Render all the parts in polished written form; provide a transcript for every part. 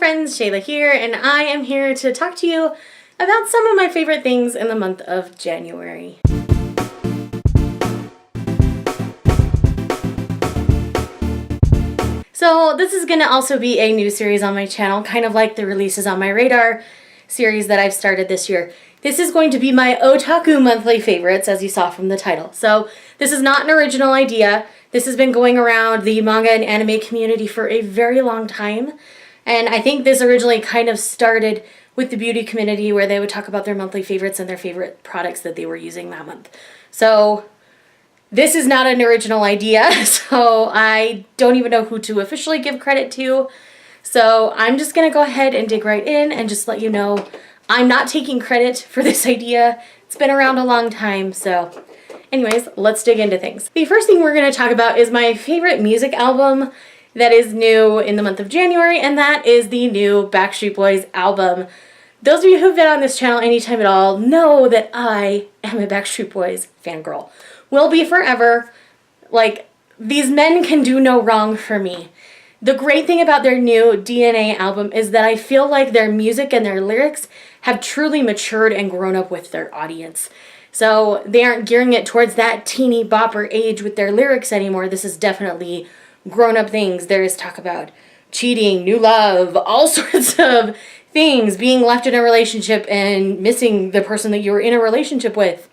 friends, Shayla here, and I am here to talk to you about some of my favorite things in the month of January. So this is going to also be a new series on my channel, kind of like the Releases on My Radar series that I've started this year. This is going to be my Otaku monthly favorites, as you saw from the title. So this is not an original idea. This has been going around the manga and anime community for a very long time. And I think this originally kind of started with the beauty community where they would talk about their monthly favorites and their favorite products that they were using that month. So this is not an original idea, so I don't even know who to officially give credit to. So I'm just going to go ahead and dig right in and just let you know I'm not taking credit for this idea. It's been around a long time, so anyways, let's dig into things. The first thing we're going to talk about is my favorite music album that is new in the month of January, and that is the new Backstreet Boys album. Those of you who've been on this channel anytime at all know that I am a Backstreet Boys fangirl. Will be forever. Like, these men can do no wrong for me. The great thing about their new DNA album is that I feel like their music and their lyrics have truly matured and grown up with their audience. So they aren't gearing it towards that teeny bopper age with their lyrics anymore. This is definitely grown-up things. There is talk about cheating, new love, all sorts of things, being left in a relationship and missing the person that you were in a relationship with,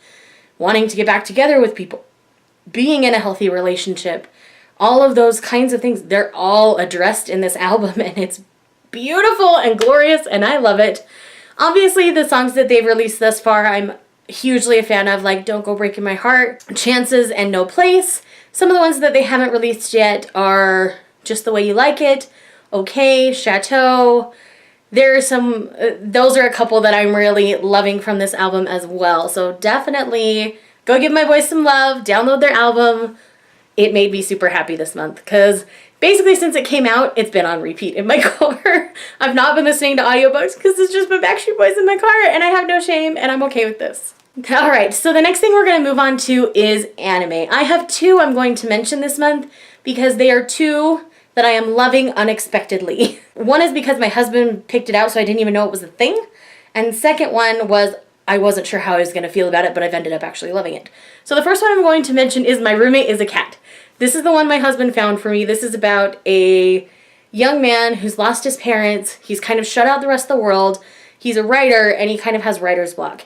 wanting to get back together with people, being in a healthy relationship, all of those kinds of things. They're all addressed in this album, and it's beautiful and glorious, and I love it. Obviously, the songs that they've released thus far, I'm hugely a fan of, like Don't Go Breaking My Heart, Chances, and No Place. Some of the ones that they haven't released yet are Just the Way You Like It, Okay, Chateau. There are some, those are a couple that I'm really loving from this album as well. So definitely go give my boys some love, download their album. It made me super happy this month because basically since it came out, it's been on repeat in my car. I've not been listening to audiobooks because it's just been Backstreet Boys in my car, and I have no shame, and I'm okay with this. Alright, so the next thing we're going to move on to is anime. I have two I'm going to mention this month because they are two that I am loving unexpectedly. One is because my husband picked it out, so I didn't even know it was a thing. And the second one was I wasn't sure how I was going to feel about it, but I've ended up actually loving it. So the first one I'm going to mention is My Roommate is a Cat. This is the one my husband found for me. This is about a young man who's lost his parents. He's kind of shut out the rest of the world. He's a writer, and he kind of has writer's block.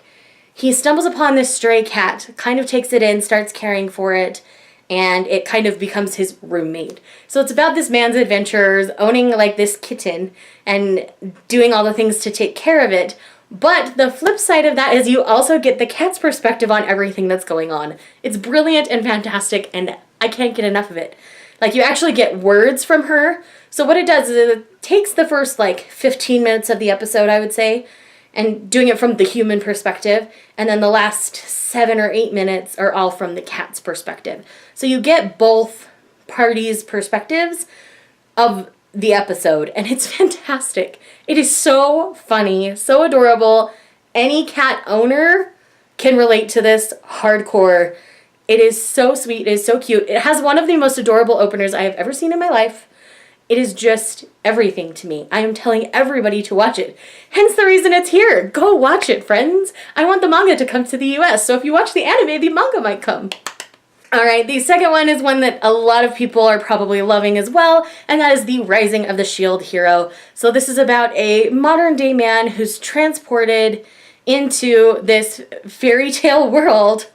He stumbles upon this stray cat, kind of takes it in, starts caring for it, and it kind of becomes his roommate. So it's about this man's adventures, owning like this kitten and doing all the things to take care of it. But the flip side of that is you also get the cat's perspective on everything that's going on. It's brilliant and fantastic, and I can't get enough of it. Like, you actually get words from her. So what it does is it takes the first like 15 minutes of the episode, I would say, and doing it from the human perspective, and then the last 7 or 8 minutes are all from the cat's perspective. So you get both parties' perspectives of the episode, and it's fantastic. It is so funny, so adorable. Any cat owner can relate to this hardcore. It is so sweet, it is so cute. It has one of the most adorable openers I have ever seen in my life. It is just everything to me. I am telling everybody to watch it. Hence the reason it's here. Go watch it, friends. I want the manga to come to the US, so if you watch the anime, the manga might come. Alright, the second one is one that a lot of people are probably loving as well, and that is The Rising of the Shield Hero. So this is about a modern day man who's transported into this fairy tale world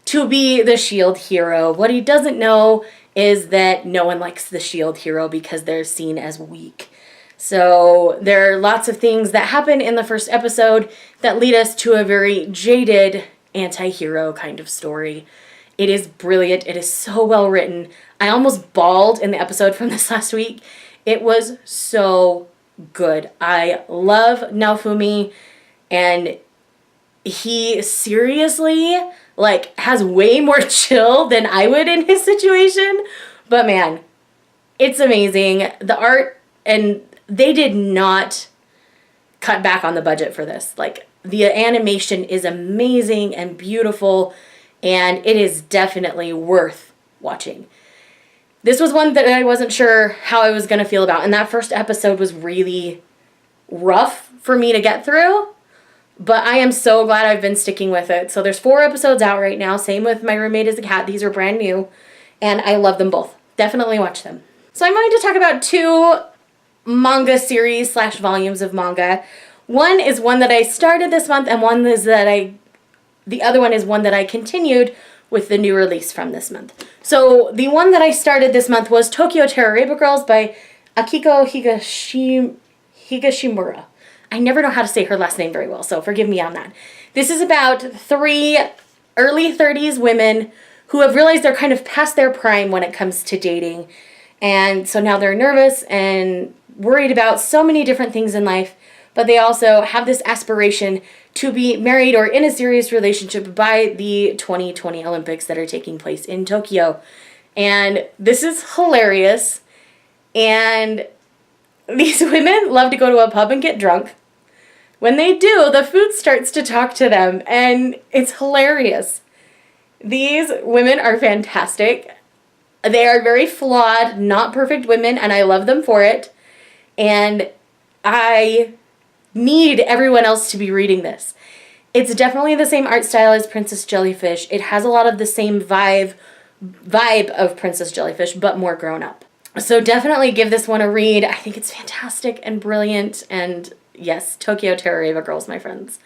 to be the shield hero. What he doesn't know is that no one likes the shield hero because they're seen as weak. So there are lots of things that happen in the first episode that lead us to a very jaded anti-hero kind of story. It is brilliant. It is so well written. I almost bawled in the episode from this last week. It was so good. I love Naofumi, and he seriously like has way more chill than I would in his situation. But man, it's amazing. The art, and they did not cut back on the budget for this. Like, the animation is amazing and beautiful, and it is definitely worth watching. This was one that I wasn't sure how I was going to feel about, and that first episode was really, rough for me to get through, but I am so glad I've been sticking with it. So there's 4 episodes out right now. Same with My Roommate is a Cat. These are brand new, and I love them both. Definitely watch them. So I'm going to talk about 2 manga series / volumes of manga. One is one that I started this month, and the other one is one that I continued with the new release from this month. So the one that I started this month was Tokyo Terror Girls by Akiko Higashimura. I never know how to say her last name very well, so forgive me on that. This is about 3 early 30s women who have realized they're kind of past their prime when it comes to dating. And so now they're nervous and worried about so many different things in life, but they also have this aspiration to be married or in a serious relationship by the 2020 Olympics that are taking place in Tokyo. And this is hilarious. And these women love to go to a pub and get drunk. When they do, the food starts to talk to them, and it's hilarious. These women are fantastic. They are very flawed, not perfect women, and I love them for it. And I need everyone else to be reading this. It's definitely the same art style as Princess Jellyfish. It has a lot of the same vibe of Princess Jellyfish, but more grown up. So definitely give this one a read. I think it's fantastic and brilliant, and yes, Tokyo Terror Girls, my friends.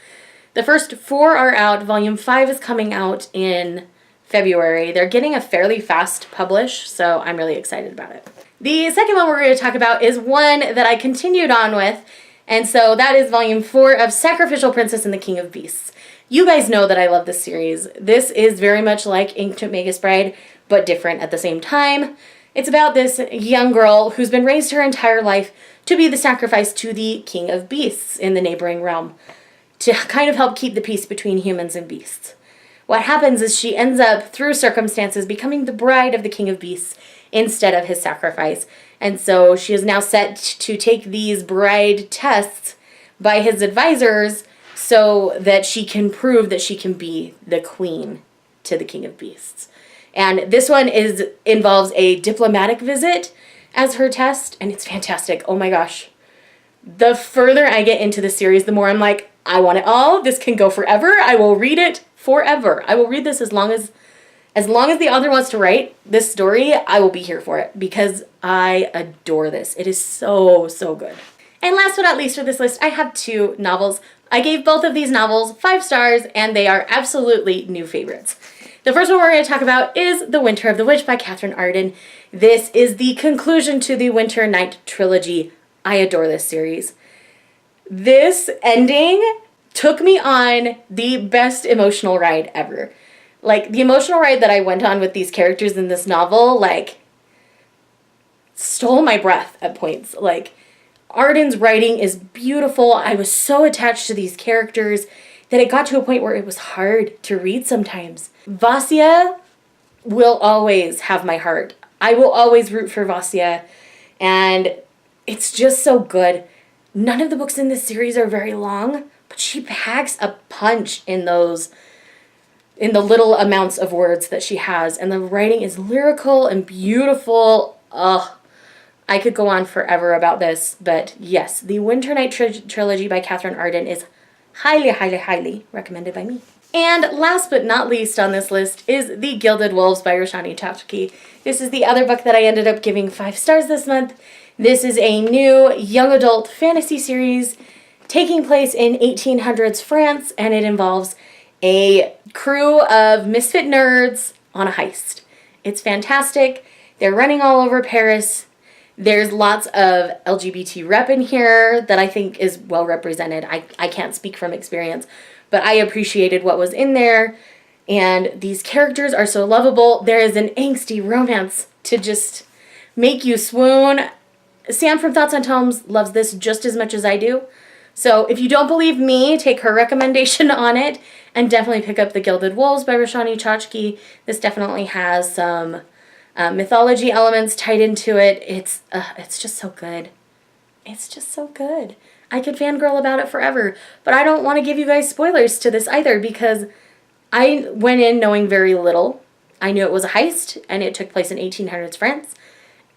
The first 4 are out. Volume 5 is coming out in February. They're getting a fairly fast publish, so I'm really excited about it. The second one we're going to talk about is one that I continued on with, and so that is Volume 4 of Sacrificial Princess and the King of Beasts. You guys know that I love this series. This is very much like Ancient Magus Bride, but different at the same time. It's about this young girl who's been raised her entire life to be the sacrifice to the King of Beasts in the neighboring realm, to kind of help keep the peace between humans and beasts. What happens is she ends up, through circumstances, becoming the bride of the King of Beasts instead of his sacrifice. And so she is now set to take these bride tests by his advisors so that she can prove that she can be the queen to the King of Beasts. And this one involves a diplomatic visit as her test, and it's fantastic. Oh my gosh. The further I get into the series, the more I'm like, I want it all. This can go forever. I will read it forever. I will read this as long as the author wants to write this story. I will be here for it because I adore this. It is so, so good. And last but not least for this list, I have 2 novels. I gave both of these novels 5 stars, and they are absolutely new favorites. The first one we're going to talk about is The Winter of the Witch by Katherine Arden. This is the conclusion to the Winter Night trilogy. I adore this series. This ending took me on the best emotional ride ever. Like, the emotional ride that I went on with these characters in this novel, like, stole my breath at points. Like, Arden's writing is beautiful. I was so attached to these characters that it got to a point where it was hard to read sometimes. Vasya will always have my heart. I will always root for Vasya, and it's just so good. None of the books in this series are very long, but she packs a punch in the little amounts of words that she has, and the writing is lyrical and beautiful. Ugh, I could go on forever about this, but yes, the Winter Night trilogy by Katherine Arden is highly, highly, highly recommended by me. And last but not least on this list is The Gilded Wolves by Roshani Chachki. This is the other book that I ended up giving 5 stars this month. This is a new young adult fantasy series taking place in 1800s France, and it involves a crew of misfit nerds on a heist. It's fantastic. They're running all over Paris. There's lots of LGBT rep in here that I think is well represented. I can't speak from experience, but I appreciated what was in there. And these characters are so lovable. There is an angsty romance to just make you swoon. Sam from Thoughts on Tomes loves this just as much as I do. So if you don't believe me, take her recommendation on it and definitely pick up The Gilded Wolves by Roshani Chachki. This definitely has some mythology elements tied into it. It's just so good. It's just so good. I could fangirl about it forever, but I don't want to give you guys spoilers to this either because I went in knowing very little. I knew it was a heist and it took place in 1800s France,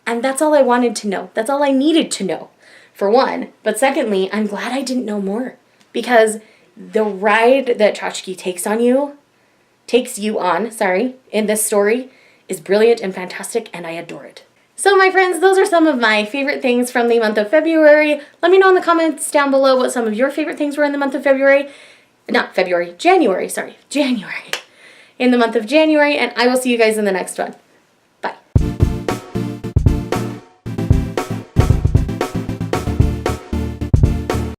and that's all I wanted to know. That's all I needed to know for one. But secondly, I'm glad I didn't know more, because the ride that Tchotchke takes you on, in this story is brilliant and fantastic, and I adore it. So my friends, those are some of my favorite things from the month of February. Let me know in the comments down below what some of your favorite things were in the month of January. In the month of January, and I will see you guys in the next one.